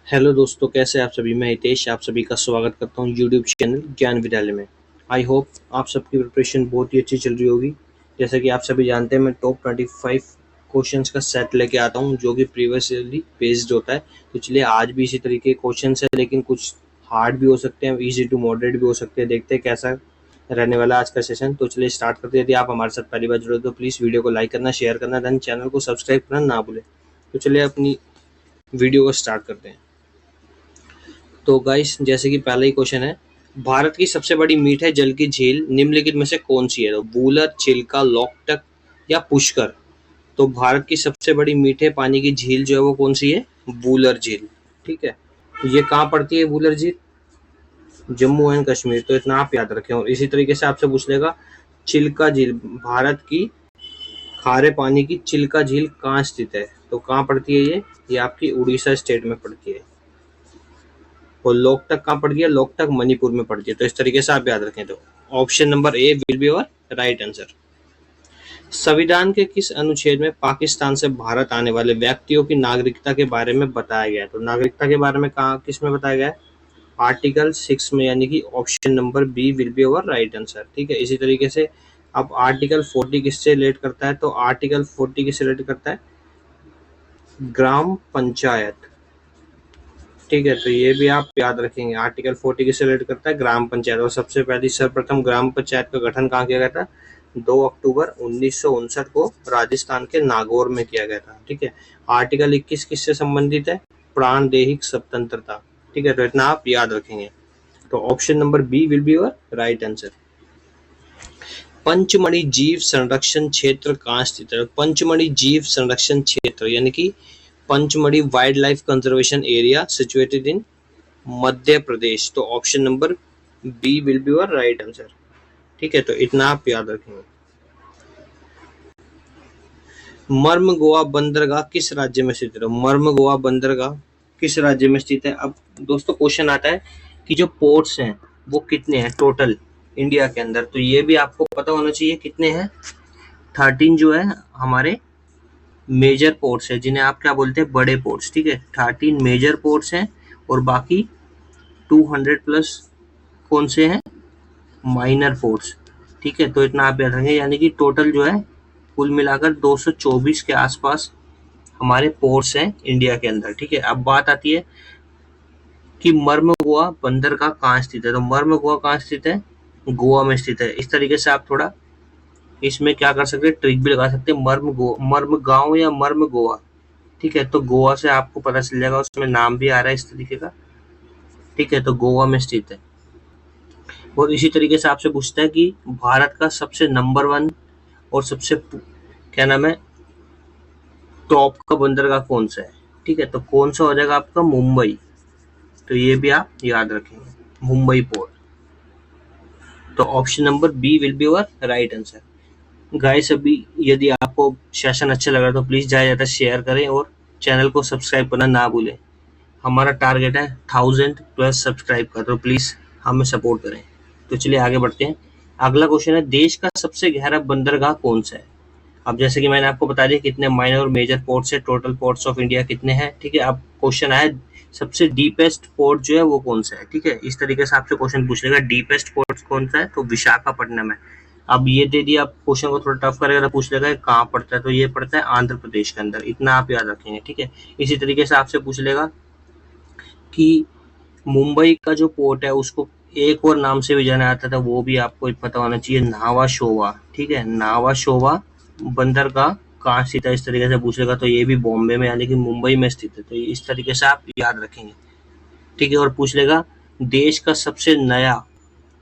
Hello दोस्तों, कैसे आप सभी। मैं हितेश आप सभी का स्वागत करता हूं यूट्यूब चैनल ज्ञान विद्यालय में। आई होप आप सबकी प्रिपरेशन बहुत ही अच्छी चल रही होगी। जैसा कि आप सभी जानते हैं, मैं टॉप 25 क्वेश्चंस का सेट लेके आता हूं जो कि प्रीवियसली बेस्ड होता है। तो चलिए, आज भी इसी तरीके के क्वेश्चंस है, लेकिन कुछ हार्ड भी हो सकते हैं, ईजी टू मॉडरेट भी हो सकते हैं। देखते हैं कैसा रहने वाला है आज का सेशन। तो चलिए स्टार्ट करते हैं। यदि आप हमारे साथ पहली बार जुड़े हो तो प्लीज़ वीडियो को लाइक करना, शेयर करना, देन चैनल को सब्सक्राइब करना ना भूलें। तो चलिए अपनी वीडियो को स्टार्ट करते हैं। तो गाइस, जैसे कि पहला ही क्वेश्चन है, भारत की सबसे बड़ी मीठे जल की झील निम्नलिखित में से कौन सी है? तो वूलर, चिल्का, लोकटक या पुष्कर। तो भारत की सबसे बड़ी मीठे पानी की झील जो है वो कौन सी है? वूलर झील। ठीक है, तो ये कहाँ पड़ती है वूलर झील? जम्मू एंड कश्मीर। तो इतना आप याद रखें। और इसी तरीके से आपसे पूछ लेगा चिल्का झील, भारत की खारे पानी की चिल्का झील कहाँ स्थित है? तो कहाँ पड़ती है ये आपकी उड़ीसा स्टेट में पड़ती है। और लोकटक कहाँ पड़ती है? लोकटक मणिपुर में पड़ती है। तो इस तरीके से आप याद रखें। तो option number A will be your right answer. संविधान के किस अनुच्छेद में पाकिस्तान से भारत आने वाले व्यक्तियों की नागरिकता के बारे में बताया गया है? तो नागरिकता के बारे में कहाँ किस में बताया गया है? आर्टिकल 6 में, यानी कि option number B will be your right answer. ठीक है, इसी तरीके से अब आर्टिकल 40 किससे रिलेट करता है? तो आर्टिकल 40 किससे रिलेट करता है? ग्राम पंचायत। ठीक है, तो ये भी आप याद रखेंगे। आर्टिकल 40 किससे रिलेट करता है? ग्राम पंचायत। और सबसे पहली सर्वप्रथम ग्राम पंचायत का गठन कहाँ किया गया था? 2 अक्टूबर 1959 को राजस्थान के नागौर में किया गया था। ठीक है, आर्टिकल 21 किससे संबंधित है? प्राणदैहिक स्वतंत्रता। ठीक है, तो इतना आप याद रखेंगे। तो option number B will be your right answer. Pachmarhi जीव संरक्षण क्षेत्र कहाँ स्थित है? पंचमढ़ी जीव संरक्षण क्षेत्र यानी कि Panchmarhi wild life conservation area situated in Madhya Pradesh. तो option number B will be your right answer. ठीक है, तो इतना आप याद रखेंगे। मर्मगोआ बंदरगाह किस राज्य में स्थित है? मर्मगोआ बंदरगाह किस राज्य में स्थित है? अब दोस्तों क्वेश्चन आता है कि जो पोर्ट्स हैं वो कितने हैं टोटल इंडिया के अंदर। तो ये भी आपको पता होना चाहिए कितने हैं। 13 जो है हमारे मेजर पोर्ट्स है, जिन्हें आप क्या बोलते हैं? बड़े पोर्ट्स। ठीक है, 13 मेजर पोर्ट्स हैं और बाकी 200 प्लस कौन से हैं? Minor ports. ठीक है, तो इतना आप याद रखेंगे। यानी कि टोटल जो है कुल मिलाकर 224 के आसपास हमारे पोर्ट्स हैं इंडिया के अंदर। ठीक है, अब बात आती है कि मर्मगोआ बंदरगाह कहाँ स्थित है? तो मर्मगोआ कहाँ स्थित है? गोवा में स्थित है। इस तरीके से आप थोड़ा इसमें क्या कर सकते हैं? ट्रिक भी लगा सकते हैं। मर्मगांव या मर्मगोआ। ठीक है, तो गोवा से आपको पता चल जाएगा, उसमें नाम भी आ रहा है इस तरीके का। ठीक है, तो गोवा में स्थित है। और इसी तरीके से आपसे पूछता है कि भारत का सबसे नंबर 1 और सबसे क्या नाम है टॉप का बंदरगाह कौन सा है? ठीक है, तो कौन सा हो जाएगा आपका? मुंबई। तो ये भी आप याद रखेंगे, मुंबई पोर्ट। तो option number B will be your right answer. Guys, अभी यदि आपको सेशन अच्छा लग रहा है तो प्लीज ज्यादा ज्यादा शेयर करें और चैनल को सब्सक्राइब करना ना भूलें। हमारा टारगेट है 1000 प्लस सब्सक्राइब का, तो प्लीज हमें सपोर्ट करें। तो चलिए आगे बढ़ते हैं। अगला क्वेश्चन है, देश का सबसे गहरा बंदरगाह कौन सा है? अब जैसे कि मैंने आपको बता दिया कितने माइनर और मेजर पोर्ट्स है, टोटल पोर्ट्स ऑफ इंडिया कितने हैं। ठीक है, अब क्वेश्चन आया सबसे डीपेस्ट पोर्ट जो है वो कौन सा है। ठीक है, इस तरीके से आपसे क्वेश्चन पूछ लेगा डीपेस्ट पोर्ट कौन सा है, तो विशाखापट्टनम है। अब ये दे दिया, आप क्वेश्चन को थोड़ा टफ करेगा तो पूछ लेगा कहाँ पड़ता है, तो ये पड़ता है आंध्र प्रदेश के अंदर। इतना आप याद रखेंगे। ठीक है, इसी तरीके से आपसे पूछ लेगा कि मुंबई का जो पोर्ट है उसको एक और नाम से भी जाना जाता था, वो भी आपको पता होना चाहिए, नावा शोवा। ठीक है, नावा शोवा बंदरगाह कहाँ स्थित है, इस तरीके से पूछेगा। तो ये भी बॉम्बे में यानी कि मुंबई में स्थित है। तो इस तरीके से आप याद रखेंगे। ठीक है, और पूछ लेगा देश का सबसे नया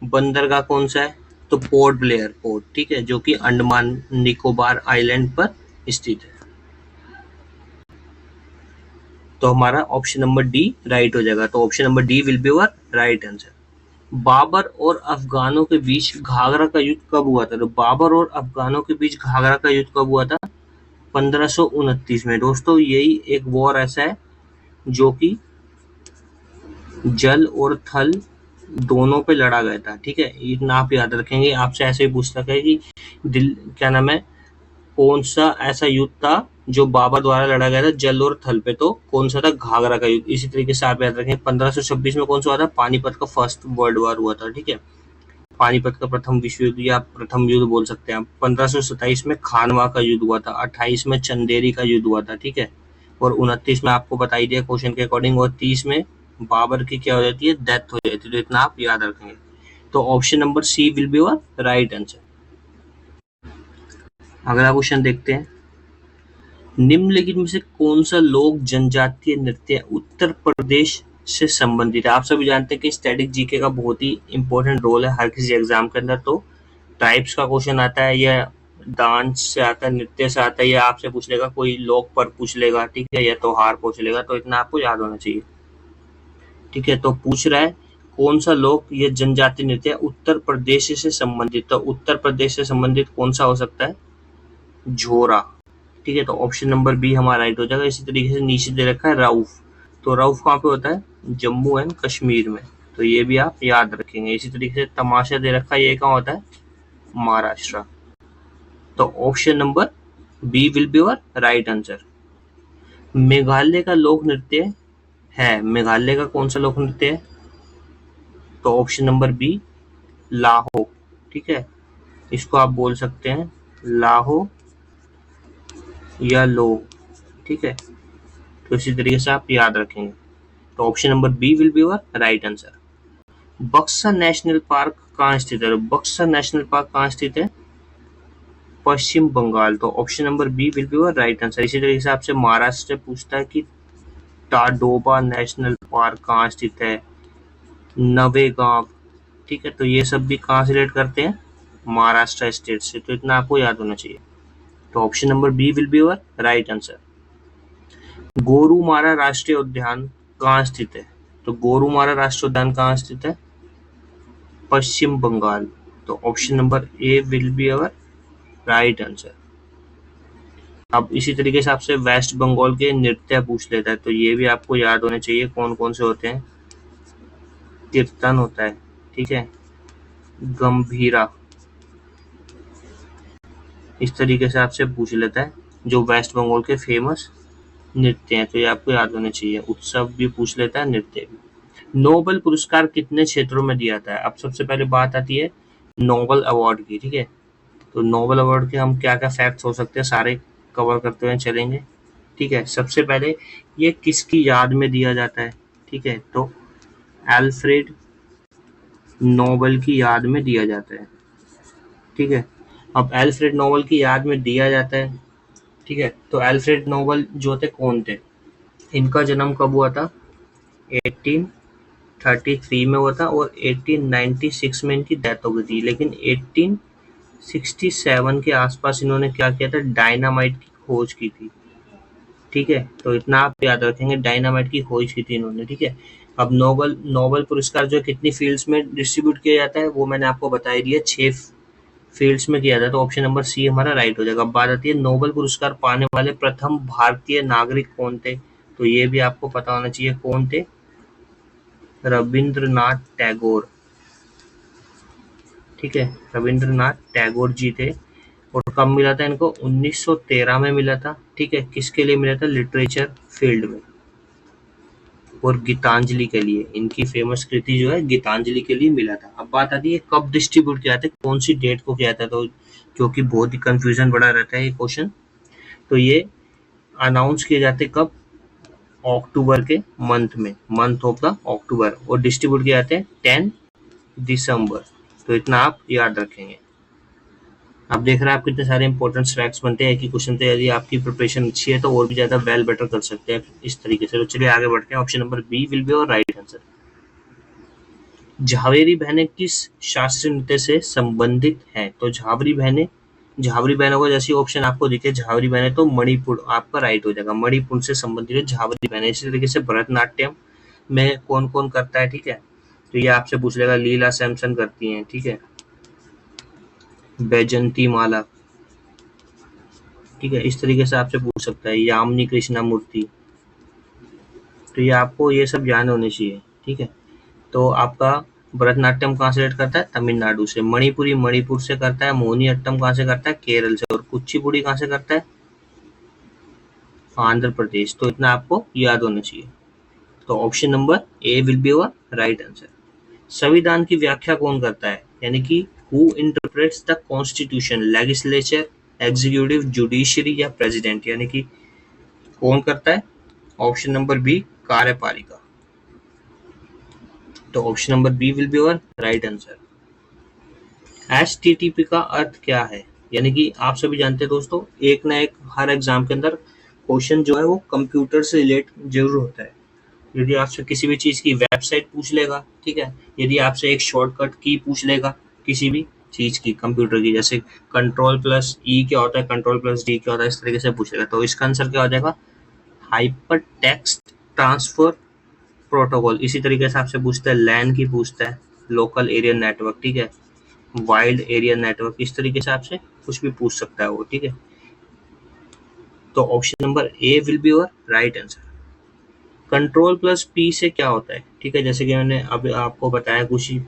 बंदरगाह कौन सा है? तो पोर्ट ब्लेयर पोर्ट। ठीक है, जो कि अंडमान निकोबार आइलैंड पर स्थित है। तो हमारा ऑप्शन नंबर डी राइट हो जाएगा। तो option number D will be your right answer. Babur और अफगानों के बीच घाघरा का युद्ध कब हुआ था? तो बाबर और अफगानों के बीच घाघरा का युद्ध कब हुआ था? 1529 में। दोस्तों, यही एक वॉर ऐसा है जो कि जल और थल दोनों पे लड़ा गया था। ठीक है, इतना आप याद रखेंगे। आपसे ऐसे ही पूछ सका है कि दिल क्या नाम है कौन सा ऐसा युद्ध था जो बाबर द्वारा लड़ा गया था जल और थल पे, तो कौन सा था? घाघरा का युद्ध। इसी तरीके से आप याद रखें 1526 में कौन सा हुआ था? पानीपत का फर्स्ट वर्ल्ड वॉर हुआ था, ठीक है, पानीपत का प्रथम विश्व युद्ध या प्रथम युद्ध बोल सकते हैं आप। 1527 में खानवा का युद्ध हुआ था, 28 में चंदेरी का युद्ध हुआ था, ठीक है, और 29 में आपको बताई दिया क्वेश्चन के अकॉर्डिंग, और 30 में बाबर की क्या हो जाती है? डेथ हो जाती है। तो इतना आप याद रखेंगे। तो option number C will be your right answer. अगला क्वेश्चन देखते हैं, निम्नलिखित में से कौन सा लोक जनजातीय नृत्य उत्तर प्रदेश से संबंधित है? आप सभी जानते हैं कि स्टैटिक जीके का बहुत ही इंपॉर्टेंट रोल है हर किसी एग्जाम के अंदर। तो टाइप्स का क्वेश्चन आता है या डांस से आता है, नृत्य से आता है, या आपसे पूछ लेगा कोई लोक पर पूछ लेगा, ठीक है, या त्योहार पूछ लेगा, तो इतना आपको याद होना चाहिए, ठीक है। तो पूछ रहा है कौन सा लोक या जनजातीय नृत्य उत्तर प्रदेश से संबंधित, तो उत्तर प्रदेश से संबंधित कौन सा हो सकता है? झोरा, ठीक है, तो ऑप्शन नंबर बी हमारा राइट हो जाएगा। इसी तरीके से नीचे दे रखा है राउफ, तो राउफ कहाँ पे होता है? जम्मू एंड कश्मीर में, तो ये भी आप याद रखेंगे। इसी तरीके से तमाशा दे रखा है, ये कहाँ होता है? महाराष्ट्र। तो option number B will be your right answer. Meghalaya का लोक नृत्य है, मेघालय का कौन सा लोक नृत्य है? तो ऑप्शन नंबर बी लाहो, ठीक है, इसको आप बोल सकते हैं लाहो या लो, ठीक है, तो इसी तरीके से आप याद रखेंगे। तो option number B will be your right answer. Buxar national park कहाँ स्थित है? बक्सर नेशनल पार्क कहाँ स्थित है? पश्चिम बंगाल, तो option number B will be your right answer. इसी तरीके से आपसे महाराष्ट्र से पूछता है कि टाडोबा नेशनल पार्क कहाँ स्थित है, नवेगांव, ठीक है, तो ये सब भी कहाँ से रिलेट करते हैं? महाराष्ट्र स्टेट से, तो इतना आपको याद होना चाहिए। तो option number B will be your right answer. Gorumara राष्ट्रीय उद्यान कहाँ स्थित है? तो गोरुमारा राष्ट्रीय उद्यान कहाँ स्थित है? पश्चिम बंगाल, तो option number A will be our right answer. अब इसी तरीके से आपसे वेस्ट बंगाल के नृत्य पूछ लेता है, तो ये भी आपको याद होने चाहिए कौन कौन से होते हैं। कीर्तन होता है, ठीक है, गंभीरा, इस तरीके से आपसे पूछ लेता है जो वेस्ट बंगाल के फेमस नृत्य हैं, तो ये आपको याद होने चाहिए। उत्सव भी पूछ लेता है, नृत्य भी। नोबेल पुरस्कार कितने क्षेत्रों में दिया जाता है? अब सबसे पहले बात आती है नोबेल अवार्ड की, ठीक है, तो नोबेल अवार्ड के हम क्या क्या फैक्ट्स हो सकते हैं सारे कवर करते हुए चलेंगे, ठीक है। सबसे पहले ये किसकी याद में दिया जाता है? ठीक है, तो अल्फ्रेड नोबेल की याद में दिया जाता है, ठीक है। अब अल्फ्रेड नोबेल की याद में दिया जाता है, ठीक है, तो अल्फ्रेड नोबेल जो थे कौन थे? इनका जन्म कब हुआ था? 1833 में हुआ था, और 1896 में इनकी डेथ हो गई थी। लेकिन 1867 के आसपास इन्होंने क्या किया था? डायनामाइट की खोज की थी, ठीक है, तो इतना आप याद रखेंगे, डायनामाइट की खोज की थी इन्होंने, ठीक है। अब नोबेल नोबेल पुरस्कार जो कितनी फील्ड्स में डिस्ट्रीब्यूट किया जाता है वो मैंने आपको बताई दिया, 6 फील्ड्स में किया था, तो ऑप्शन नंबर सी हमारा राइट हो जाएगा। अब बात आती है नोबेल पुरस्कार पाने वाले प्रथम भारतीय नागरिक कौन थे, तो ये भी आपको पता होना चाहिए कौन थे। रविंद्रनाथ टैगोर, ठीक है, रविंद्रनाथ टैगोर जी थे। और कब मिला था इनको? 1913 में मिला था, ठीक है, किसके लिए मिला था? लिटरेचर फील्ड में, और गीतांजलि के लिए, इनकी फेमस कृति जो है गीतांजलि के लिए मिला था। अब बात आती है कब डिस्ट्रीब्यूट किया था, कौन सी डेट को किया था, तो क्योंकि बहुत ही कंफ्यूजन बड़ा रहता है ये क्वेश्चन, तो ये अनाउंस किए जाते कब? अक्टूबर के मंथ में, मंथ ऑफ द अक्टूबर, और डिस्ट्रीब्यूट किए जाते हैं 10 दिसंबर, तो इतना आप याद रखेंगे। आप देख रहे हैं आप कितने सारे इंपॉर्टेंट फैक्ट्स बनते हैं कि क्वेश्चन, तो यदि आपकी प्रिपरेशन अच्छी है तो और भी ज्यादा वेल बेटर कर सकते हैं इस तरीके से। तो चलिए आगे बढ़ते हैं। Option number B will be our right answer. Jhaveri बहनें किस शास्त्रीय नृत्य से संबंधित हैं? तो झावरी बहनों का जैसे ऑप्शन आपको दिखे झावरी बहनें, तो मणिपुर आपका राइट हो जाएगा। मणिपुर से संबंधित है झावरी बहनें। इसी तरीके से भरतनाट्यम में कौन कौन करता है, ठीक है, तो ये आपसे पूछ लेगा। लीला सैमसन करती हैं, ठीक है, बैजंती माला, ठीक है, इस तरीके से आपसे पूछ सकता है। यामिनी कृष्णा मूर्ति, तो ये आपको ये सब ज्ञान होने चाहिए, ठीक है। तो आपका भरतनाट्यम कहाँ से रिलेट करता है? तमिलनाडु से। मणिपुरी मणिपुर से करता है। मोहिनीअट्टम कहाँ से करता है? केरल से। और कुचिपुड़ी कहाँ से करता है? आंध्र प्रदेश। तो इतना आपको याद होना चाहिए। तो option number A will be our right answer. संविधान की व्याख्या कौन करता है, यानी कि who interprets the constitution, legislature, executive, judiciary या प्रेसिडेंट, यानी कि कौन करता है? ऑप्शन नंबर बी, कार्यपालिका। तो option number B will be our right answer. HTTP का अर्थ क्या है, यानी कि आप सभी जानते हैं दोस्तों, एक ना एक हर एग्जाम के अंदर क्वेश्चन जो है वो कंप्यूटर से रिलेट जरूर होता है। यदि आपसे किसी भी चीज की वेबसाइट पूछ लेगा, ठीक है, यदि आपसे एक शॉर्टकट की पूछ लेगा किसी भी चीज की, कंप्यूटर की, जैसे कंट्रोल प्लस ई क्या होता है, कंट्रोल प्लस डी क्या होता है, इस तरीके से पूछेगा, तो इसका आंसर क्या हो जाएगा? Hyper text transfer protocol. इसी तरीके से आपसे पूछता है लैन की, पूछता है लोकल एरिया नेटवर्क, ठीक है, वाइल्ड एरिया नेटवर्क, इस तरीके से आपसे कुछ भी पूछ सकता है वो, ठीक है। तो option number A will be your right answer. Control plus P से क्या होता है, ठीक है, जैसे कि मैंने अब आपको बताया कुछ ही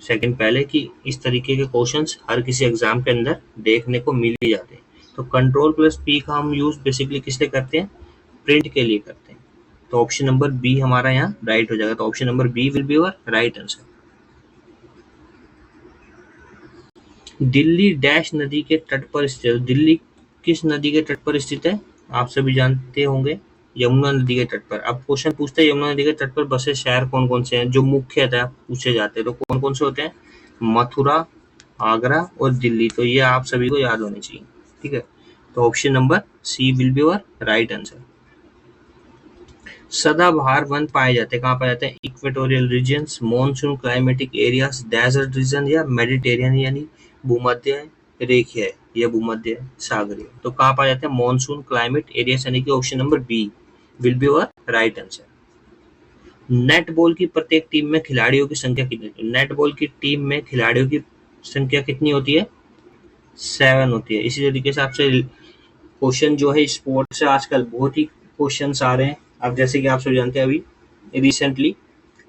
सेकंड पहले कि इस तरीके के क्वेश्चंस हर किसी एग्जाम के अंदर देखने को मिल ही जाते हैं। तो कंट्रोल प्लस पी का हम यूज बेसिकली किस लिए करते हैं? प्रिंट के लिए करते हैं। तो ऑप्शन नंबर बी हमारा यहाँ राइट हो जाएगा। तो option number B will be your right answer. Delhi dash नदी के तट पर स्थित है। दिल्ली किस नदी के तट पर स्थित है? आप सभी जानते होंगे, यमुना नदी के तट पर। अब क्वेश्चन पूछते हैं यमुना नदी के तट पर बसे शहर कौन कौन से हैं जो मुख्यतः पूछे जाते हैं, तो कौन कौन से होते हैं? मथुरा, आगरा और दिल्ली। तो ये आप सभी को याद होनी चाहिए, ठीक है। तो option number C will be your right answer. सदाबहार वन पाए जाते हैं, कहाँ पाए जाते हैं? Equatorial regions, monsoon climatic areas, desert region या मेडिटेरियन, यानी भूमध्य रेखीय या भूमध्य सागरीय। तो कहाँ पाए जाते हैं? मॉनसून क्लाइमेट एरियाज, यानी कि option number B will be your right answer. Netball की प्रत्येक टीम में खिलाड़ियों की संख्या कितनी होती है? नेटबॉल की टीम में खिलाड़ियों की संख्या कितनी होती है? 7 होती है। इसी तरीके से आपसे क्वेश्चन जो है स्पोर्ट से आजकल बहुत ही क्वेश्चंस आ रहे हैं। अब जैसे कि आप सब जानते हैं, अभी रिसेंटली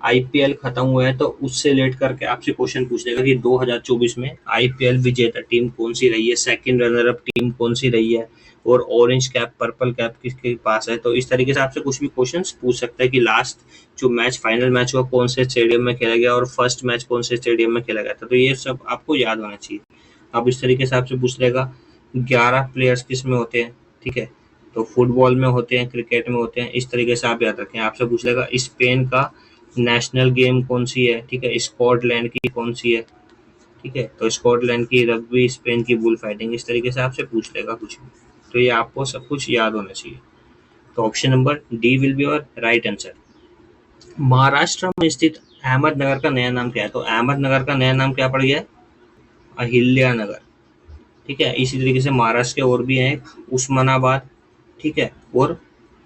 IPL खत्म हुआ है, तो उससे रिलेट करके आपसे क्वेश्चन पूछ लेगा कि 2024 में IPL विजेता टीम कौन सी रही है, सेकंड रनर अप टीम कौन सी रही है, और ऑरेंज कैप पर्पल कैप किसके पास है। तो इस तरीके से आपसे कुछ भी क्वेश्चंस पूछ सकता है कि लास्ट जो मैच, फाइनल मैच हुआ, कौन से स्टेडियम में खेला गया, और फर्स्ट मैच कौन से स्टेडियम में खेला गया था। तो ये सब आपको याद होना चाहिए। अब इस तरीके से आपसे पूछ लेगा 11 प्लेयर्स किस में होते हैं, ठीक है, तो फुटबॉल में होते हैं, क्रिकेट में होते हैं, इस तरीके से आप याद रखें। आपसे पूछ लेगा स्पेन का नेशनल गेम कौन सी है, ठीक है, स्कॉटलैंड की कौन सी है, ठीक है, तो स्कॉटलैंड की रग्बी, स्पेन की बुल फाइटिंग, इस तरीके से आपसे पूछ लेगा कुछ भी। तो ये आपको सब कुछ याद होना चाहिए। तो option number D will be your right answer. Maharashtra में स्थित अहमदनगर का नया नाम क्या है? तो अहमदनगर का नया नाम क्या पड़ गया? अहिल्या नगर, ठीक है। इसी तरीके से महाराष्ट्र के और भी हैं, उस्मानाबाद, ठीक है, और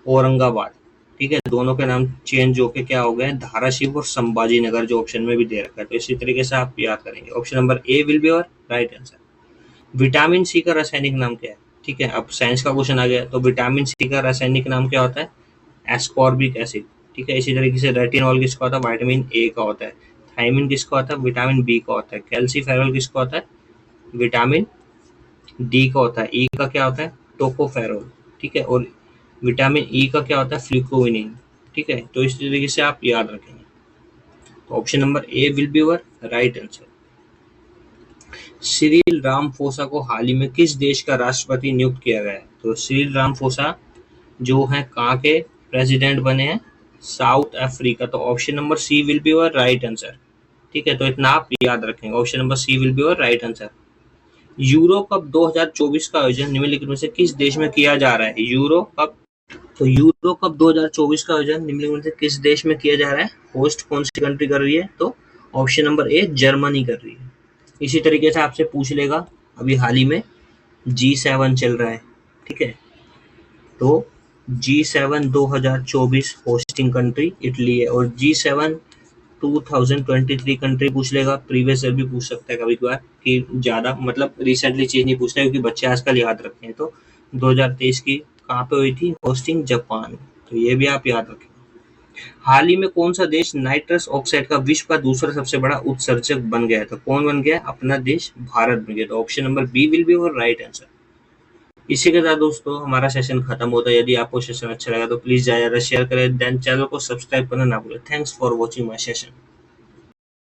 औरंगाबाद, ठीक है, दोनों के नाम चेंज होके क्या हो गए? धाराशिव और संभाजी नगर, जो ऑप्शन में भी दे रखा है। तो इसी तरीके से आप याद करेंगे। Option number A will be your right answer. Vitamin C का रासायनिक नाम क्या है? ठीक है, अब साइंस का क्वेश्चन आ गया। तो विटामिन सी का रासायनिक नाम क्या होता है? एस्कॉर्बिक एसिड, ठीक है। इसी तरीके से रेटिनॉल किसका होता है? विटामिन ए का होता है। थायमिन किसका होता है? विटामिन बी का होता है। कैल्सीफेरॉल किसका होता है? विटामिन डी का होता है। ई का क्या होता है? टोकोफेरोल, ठीक है, और विटामिन ई का क्या होता है? फ्लूकोविनिन, ठीक है। तो इस तरीके से आप याद रखेंगे। तो option number A will be your right answer. Cyril Ramaphosa को हाल ही में किस देश का राष्ट्रपति नियुक्त किया गया है? तो सिरिल रामफोसा जो है कहाँ के प्रेसिडेंट बने हैं? South Africa. तो option number C will be your right answer, ठीक है। तो इतना आप याद रखेंगे। Option number C will be your right answer. Euro cup 2024 का आयोजन निम्नलिखित में से किस देश में किया जा रहा है? यूरो कप, तो यूरो कप 2024 का आयोजन निम्नलिखित में से किस देश में किया जा रहा है? होस्ट कौन सी कंट्री कर रही है? तो ऑप्शन नंबर ए जर्मनी कर रही है। इसी तरीके से आपसे पूछ लेगा, अभी हाल ही में G7 चल रहा है, ठीक है, तो G7 2024 होस्टिंग कंट्री इटली है, और G7 2023 कंट्री पूछ लेगा। प्रीवियस ईयर भी पूछ सकता है कभी कभार, कि ज्यादा मतलब रिसेंटली चीज नहीं पूछता, क्योंकि बच्चे आजकल याद रखते हैं। तो 2023 की कहाँ पे हुई थी होस्टिंग? जापान। तो ये भी आप याद रखें। हाल ही में कौन सा देश नाइट्रस ऑक्साइड का विश्व का दूसरा सबसे बड़ा उत्सर्जक बन गया है? तो कौन बन गया? अपना देश भारत बन गया। तो option number B will be your right answer. इसी के साथ दोस्तों हमारा सेशन खत्म होता है। यदि आपको सेशन अच्छा लगा तो प्लीज ज्यादा शेयर करें, देन चैनल को सब्सक्राइब करना ना भूलें। Thanks for watching my session.